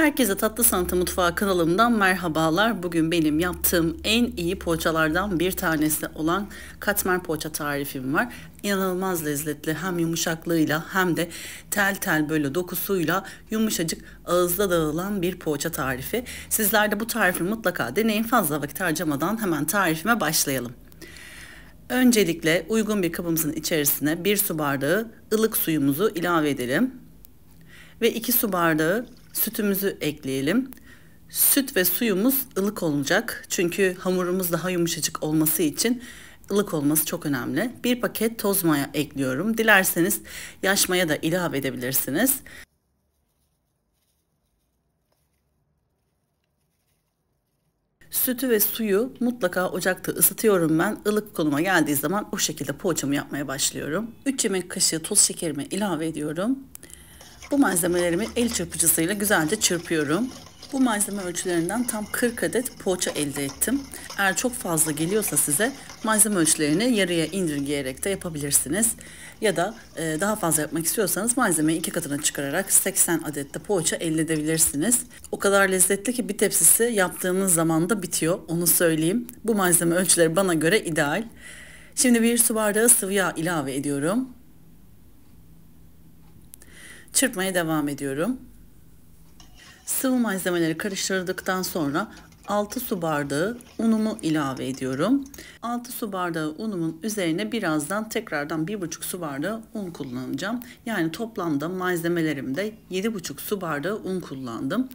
Herkese Tatlı Sanatı Mutfağı kanalımdan merhabalar. Bugün benim yaptığım en iyi poğaçalardan bir tanesi olan katmer poğaça tarifim var. İnanılmaz lezzetli, hem yumuşaklığıyla hem de tel tel böyle dokusuyla yumuşacık ağızda dağılan bir poğaça tarifi. Sizler de bu tarifi mutlaka deneyin. Fazla vakit harcamadan hemen tarifime başlayalım. Öncelikle uygun bir kabımızın içerisine 1 su bardağı ılık suyumuzu ilave edelim. Ve 2 su bardağı sütümüzü ekleyelim. Süt ve suyumuz ılık olacak. Çünkü hamurumuz daha yumuşacık olması için ılık olması çok önemli. 1 paket toz maya ekliyorum. Dilerseniz yaş maya da ilave edebilirsiniz. Sütü ve suyu mutlaka ocakta ısıtıyorum ben. Ilık konuma geldiği zaman o şekilde poğaçamı yapmaya başlıyorum. 3 yemek kaşığı toz şekerimi ilave ediyorum. Bu malzemelerimi el çırpıcısıyla güzelce çırpıyorum. Bu malzeme ölçülerinden tam 40 adet poğaça elde ettim. Eğer çok fazla geliyorsa size malzeme ölçülerini yarıya indirgeyerek de yapabilirsiniz. Ya da daha fazla yapmak istiyorsanız malzemeyi 2 katına çıkararak 80 adet de poğaça elde edebilirsiniz. O kadar lezzetli ki bir tepsisi yaptığınız zaman da bitiyor, onu söyleyeyim. Bu malzeme ölçüleri bana göre ideal. Şimdi 1 su bardağı sıvı yağ ilave ediyorum. Çırpmaya devam ediyorum. Sıvı malzemeleri karıştırdıktan sonra 6 su bardağı unumu ilave ediyorum. 6 su bardağı unumun üzerine birazdan tekrardan 1,5 su bardağı un kullanacağım. Yani toplamda malzemelerimde 7,5 su bardağı un kullandım.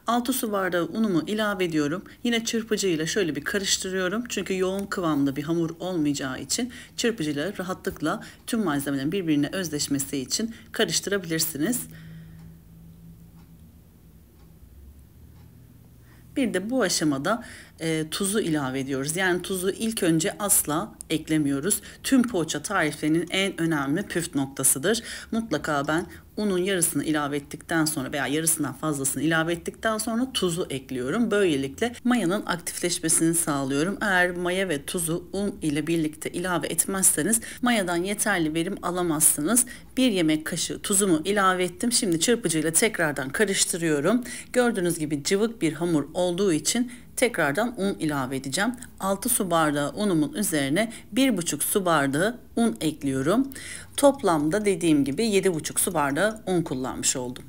6 su bardağı unumu ilave ediyorum. Yine çırpıcıyla şöyle bir karıştırıyorum. Çünkü yoğun kıvamda bir hamur olmayacağı için çırpıcıyla rahatlıkla tüm malzemelerin birbirine özleşmesi için karıştırabilirsiniz. Bir de bu aşamada tuzu ilave ediyoruz. Yani tuzu ilk önce asla eklemiyoruz. Tüm poğaça tariflerinin en önemli püf noktasıdır. Mutlaka ben unun yarısını ilave ettikten sonra veya yarısından fazlasını ilave ettikten sonra tuzu ekliyorum. Böylelikle mayanın aktifleşmesini sağlıyorum. Eğer maya ve tuzu un ile birlikte ilave etmezseniz mayadan yeterli verim alamazsınız. 1 yemek kaşığı tuzumu ilave ettim. Şimdi çırpıcıyla tekrardan karıştırıyorum. Gördüğünüz gibi cıvık bir hamur olduğu için tekrardan un ilave edeceğim. 6 su bardağı unumun üzerine 1,5 su bardağı un ekliyorum. Toplamda dediğim gibi 7,5 su bardağı un kullanmış oldum.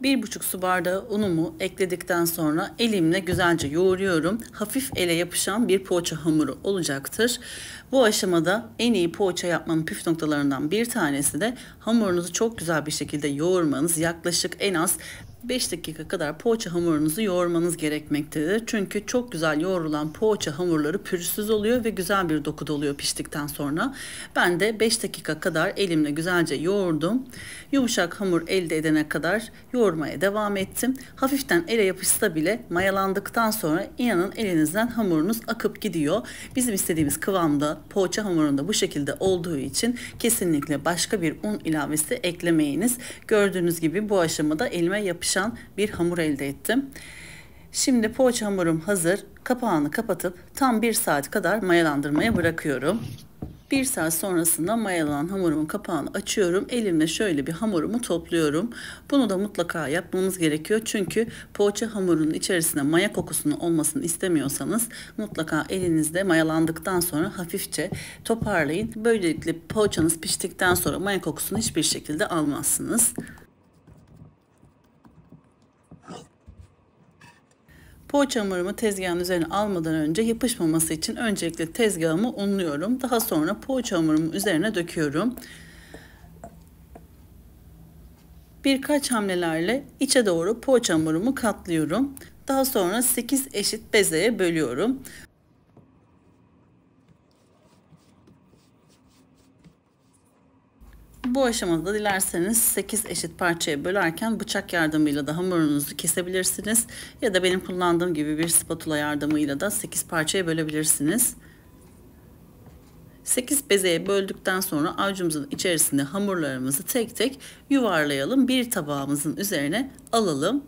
1,5 su bardağı unumu ekledikten sonra elimle güzelce yoğuruyorum. Hafif ele yapışan bir poğaça hamuru olacaktır. Bu aşamada en iyi poğaça yapmanın püf noktalarından bir tanesi de hamurunuzu çok güzel bir şekilde yoğurmanız. Yaklaşık en az 5 dakika kadar poğaça hamurunuzu yoğurmanız gerekmektedir. Çünkü çok güzel yoğrulan poğaça hamurları pürüzsüz oluyor ve güzel bir dokuda oluyor piştikten sonra. Ben de 5 dakika kadar elimle güzelce yoğurdum. Yumuşak hamur elde edene kadar yoğurmaya devam ettim. Hafiften ele yapışsa bile mayalandıktan sonra inanın elinizden hamurunuz akıp gidiyor. Bizim istediğimiz kıvamda poğaça hamurunda bu şekilde olduğu için kesinlikle başka bir un ilavesi eklemeyiniz. Gördüğünüz gibi bu aşamada elime yapışan bir hamur elde ettim. Şimdi poğaça hamurum hazır. Kapağını kapatıp tam 1 saat kadar mayalandırmaya bırakıyorum. 1 saat sonrasında mayalanan hamurumun kapağını açıyorum. Elimle şöyle bir hamurumu topluyorum. Bunu da mutlaka yapmamız gerekiyor. Çünkü poğaça hamurunun içerisinde maya kokusunun olmasını istemiyorsanız mutlaka elinizde mayalandıktan sonra hafifçe toparlayın. Böylelikle poğaçanız piştikten sonra maya kokusunu hiçbir şekilde almazsınız. Poğaça hamurumu tezgahın üzerine almadan önce yapışmaması için öncelikle tezgahımı unluyorum. Daha sonra poğaça hamurumu üzerine döküyorum. Birkaç hamlelerle içe doğru poğaça hamurumu katlıyorum. Daha sonra 8 eşit bezeye bölüyorum. Bu aşamada dilerseniz 8 eşit parçaya bölerken bıçak yardımıyla da hamurunuzu kesebilirsiniz. Ya da benim kullandığım gibi bir spatula yardımıyla da 8 parçaya bölebilirsiniz. 8 bezeye böldükten sonra avucumuzun içerisinde hamurlarımızı tek tek yuvarlayalım. Bir tabağımızın üzerine alalım.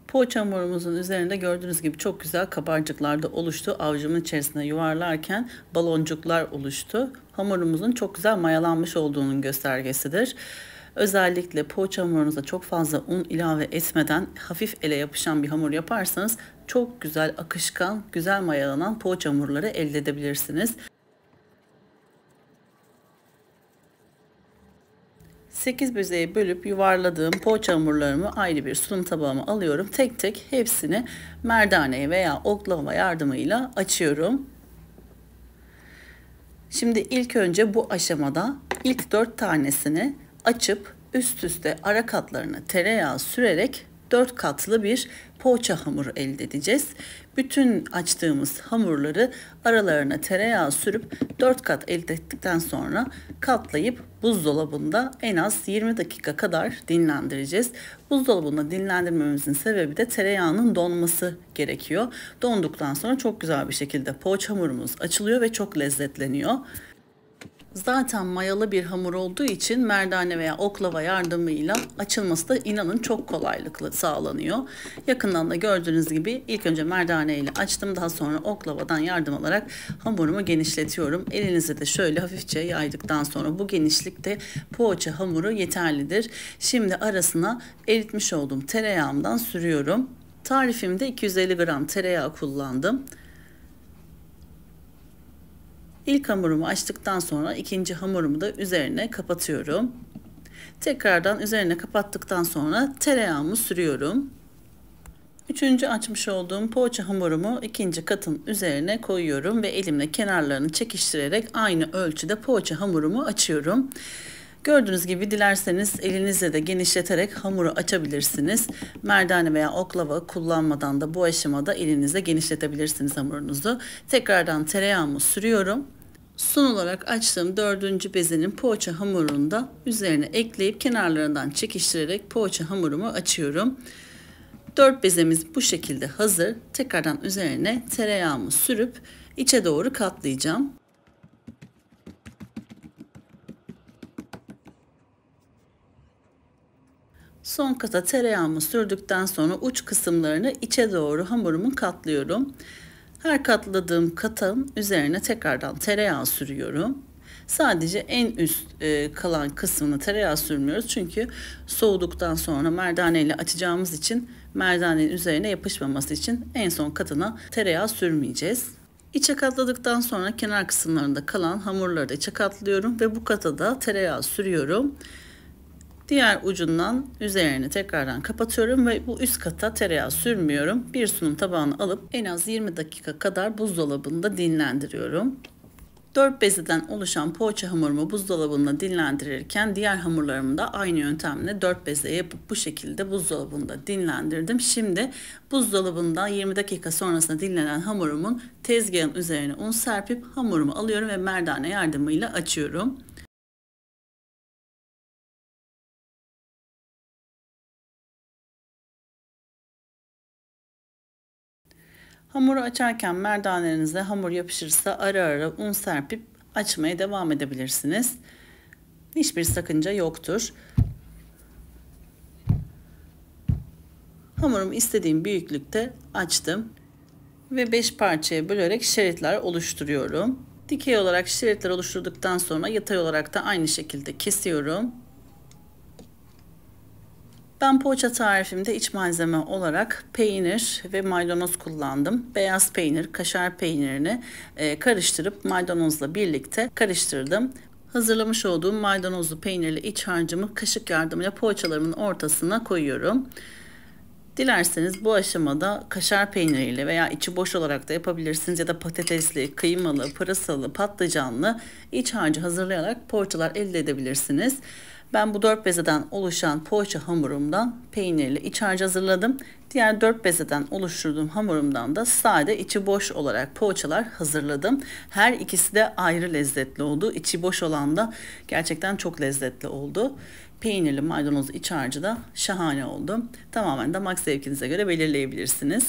Poğaça hamurumuzun üzerinde gördüğünüz gibi çok güzel kabarcıklar da oluştu. Avucumun içerisine yuvarlarken baloncuklar oluştu. Hamurumuzun çok güzel mayalanmış olduğunun göstergesidir. Özellikle poğaça hamurunuza çok fazla un ilave etmeden hafif ele yapışan bir hamur yaparsanız çok güzel, akışkan, güzel mayalanan poğaça hamurları elde edebilirsiniz. 8 bezeye bölüp yuvarladığım poğaça hamurlarımı ayrı bir sunum tabağıma alıyorum. Tek tek hepsini merdaneye veya oklava yardımıyla açıyorum. Şimdi ilk önce bu aşamada ilk 4 tanesini açıp üst üste ara katlarına tereyağı sürerek 4 katlı bir poğaça hamuru elde edeceğiz. Bütün açtığımız hamurları aralarına tereyağı sürüp 4 kat elde ettikten sonra katlayıp buzdolabında en az 20 dakika kadar dinlendireceğiz. Buzdolabında dinlendirmemizin sebebi de tereyağının donması gerekiyor. Donduktan sonra çok güzel bir şekilde poğaça hamurumuz açılıyor ve çok lezzetleniyor. Zaten mayalı bir hamur olduğu için merdane veya oklava yardımıyla açılması da inanın çok kolaylıkla sağlanıyor. Yakından da gördüğünüz gibi ilk önce merdane ile açtım. Daha sonra oklavadan yardım alarak hamurumu genişletiyorum. Elinize de şöyle hafifçe yaydıktan sonra bu genişlikte poğaça hamuru yeterlidir. Şimdi arasına eritmiş olduğum tereyağımdan sürüyorum. Tarifimde 250 gram tereyağı kullandım. İlk hamurumu açtıktan sonra ikinci hamurumu da üzerine kapatıyorum. Tekrardan üzerine kapattıktan sonra tereyağımı sürüyorum. Üçüncü açmış olduğum poğaça hamurumu ikinci katın üzerine koyuyorum ve elimle kenarlarını çekiştirerek aynı ölçüde poğaça hamurumu açıyorum. Gördüğünüz gibi dilerseniz elinizle de genişleterek hamuru açabilirsiniz. Merdane veya oklava kullanmadan da bu aşamada elinizle genişletebilirsiniz hamurunuzu. Tekrardan tereyağımı sürüyorum. Son olarak açtığım 4. bezenin poğaça hamurunu da üzerine ekleyip kenarlarından çekiştirerek poğaça hamurumu açıyorum. 4 bezemiz bu şekilde hazır. Tekrardan üzerine tereyağımı sürüp içe doğru katlayacağım. Son kata tereyağımı sürdükten sonra uç kısımlarını içe doğru hamurumu katlıyorum. Her katladığım katın üzerine tekrardan tereyağı sürüyorum. Sadece en üst kalan kısmını tereyağı sürmüyoruz. Çünkü soğuduktan sonra merdane ile açacağımız için merdanenin üzerine yapışmaması için en son katına tereyağı sürmeyeceğiz. İçe katladıktan sonra kenar kısımlarında kalan hamurları da içe katlıyorum ve bu kata da tereyağı sürüyorum. Diğer ucundan üzerini tekrardan kapatıyorum ve bu üst kata tereyağı sürmüyorum. Bir sunum tabağına alıp en az 20 dakika kadar buzdolabında dinlendiriyorum. 4 bezeden oluşan poğaça hamurumu buzdolabında dinlendirirken diğer hamurlarımı da aynı yöntemle 4 beze yapıp bu şekilde buzdolabında dinlendirdim. Şimdi buzdolabında 20 dakika sonrasında dinlenen hamurumun tezgahın üzerine un serpip hamurumu alıyorum ve merdane yardımıyla açıyorum. Hamuru açarken merdanelerinize hamur yapışırsa ara ara un serpip açmaya devam edebilirsiniz. Hiçbir sakınca yoktur. Hamurumu istediğim büyüklükte açtım ve 5 parçaya bölerek şeritler oluşturuyorum. Dikey olarak şeritler oluşturduktan sonra yatay olarak da aynı şekilde kesiyorum. Ben poğaça tarifimde iç malzeme olarak peynir ve maydanoz kullandım. Beyaz peynir, kaşar peynirini karıştırıp maydanozla birlikte karıştırdım. Hazırlamış olduğum maydanozlu peynirli iç harcımı kaşık yardımıyla poğaçalarımın ortasına koyuyorum. Dilerseniz bu aşamada kaşar peyniriyle veya içi boş olarak da yapabilirsiniz ya da patatesli, kıymalı, pırasalı, patlıcanlı iç harcı hazırlayarak poğaçalar elde edebilirsiniz. Ben bu 4 bezeden oluşan poğaça hamurumdan peynirli iç harcı hazırladım. Diğer 4 bezeden oluşturduğum hamurumdan da sade içi boş olarak poğaçalar hazırladım. Her ikisi de ayrı lezzetli oldu. İçi boş olan da gerçekten çok lezzetli oldu. Peynirli maydanozlu iç harcı da şahane oldu. Tamamen damak zevkinize göre belirleyebilirsiniz.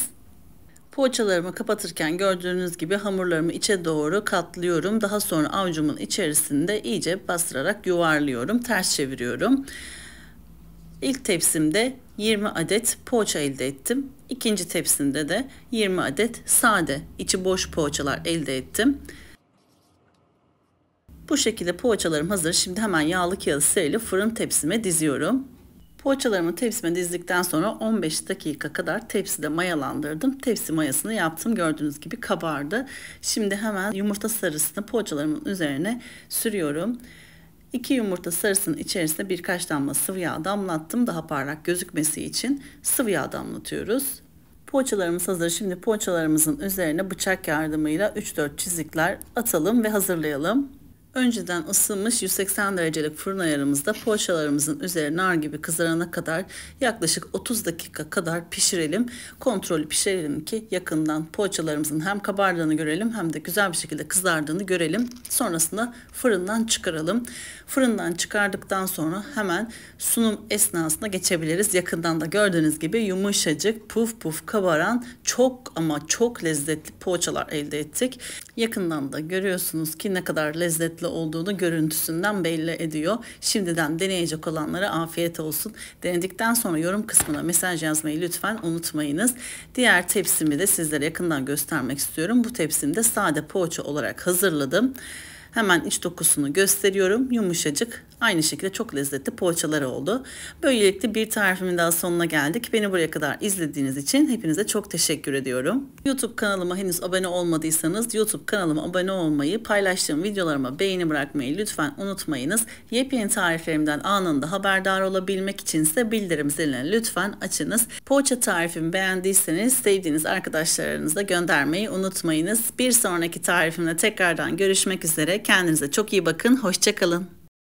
Poğaçalarımı kapatırken gördüğünüz gibi hamurlarımı içe doğru katlıyorum. Daha sonra avucumun içerisinde iyice bastırarak yuvarlıyorum. Ters çeviriyorum. İlk tepsimde 20 adet poğaça elde ettim. İkinci tepsimde de 20 adet sade, içi boş poğaçalar elde ettim. Bu şekilde poğaçalarım hazır. Şimdi hemen yağlı kağıt serili fırın tepsime diziyorum. Poğaçalarımı tepsime dizdikten sonra 15 dakika kadar tepside mayalandırdım. Tepsi mayasını yaptım. Gördüğünüz gibi kabardı. Şimdi hemen yumurta sarısını poğaçalarımın üzerine sürüyorum. 2 yumurta sarısının içerisine birkaç damla sıvı yağ damlattım. Daha parlak gözükmesi için sıvı yağ damlatıyoruz. Poğaçalarımız hazır. Şimdi poğaçalarımızın üzerine bıçak yardımıyla 3-4 çizikler atalım ve hazırlayalım. Önceden ısınmış 180 derecelik fırın ayarımızda poğaçalarımızın üzeri nar gibi kızarana kadar yaklaşık 30 dakika kadar pişirelim. Kontrollü pişirelim ki yakından poğaçalarımızın hem kabardığını görelim hem de güzel bir şekilde kızardığını görelim. Sonrasında fırından çıkaralım. Fırından çıkardıktan sonra hemen sunum esnasına geçebiliriz. Yakından da gördüğünüz gibi yumuşacık, puf puf kabaran çok ama çok lezzetli poğaçalar elde ettik. Yakından da görüyorsunuz ki ne kadar lezzetli olduğunu görüntüsünden belli ediyor. Şimdiden deneyecek olanlara afiyet olsun. Denedikten sonra yorum kısmına mesaj yazmayı lütfen unutmayınız. Diğer tepsimi de sizlere yakından göstermek istiyorum. Bu tepsimi de sade poğaça olarak hazırladım. Hemen iç dokusunu gösteriyorum. Yumuşacık, aynı şekilde çok lezzetli poğaçalar oldu. Böylelikle bir tarifimin daha sonuna geldik. Beni buraya kadar izlediğiniz için hepinize çok teşekkür ediyorum. YouTube kanalıma henüz abone olmadıysanız YouTube kanalıma abone olmayı, paylaştığım videolarıma beğeni bırakmayı lütfen unutmayınız. Yepyeni tariflerimden anında haberdar olabilmek için ise bildirim zilini lütfen açınız. Poğaça tarifimi beğendiyseniz sevdiğiniz arkadaşlarınıza göndermeyi unutmayınız. Bir sonraki tarifimde tekrardan görüşmek üzere. Kendinize çok iyi bakın. Hoşça kalın.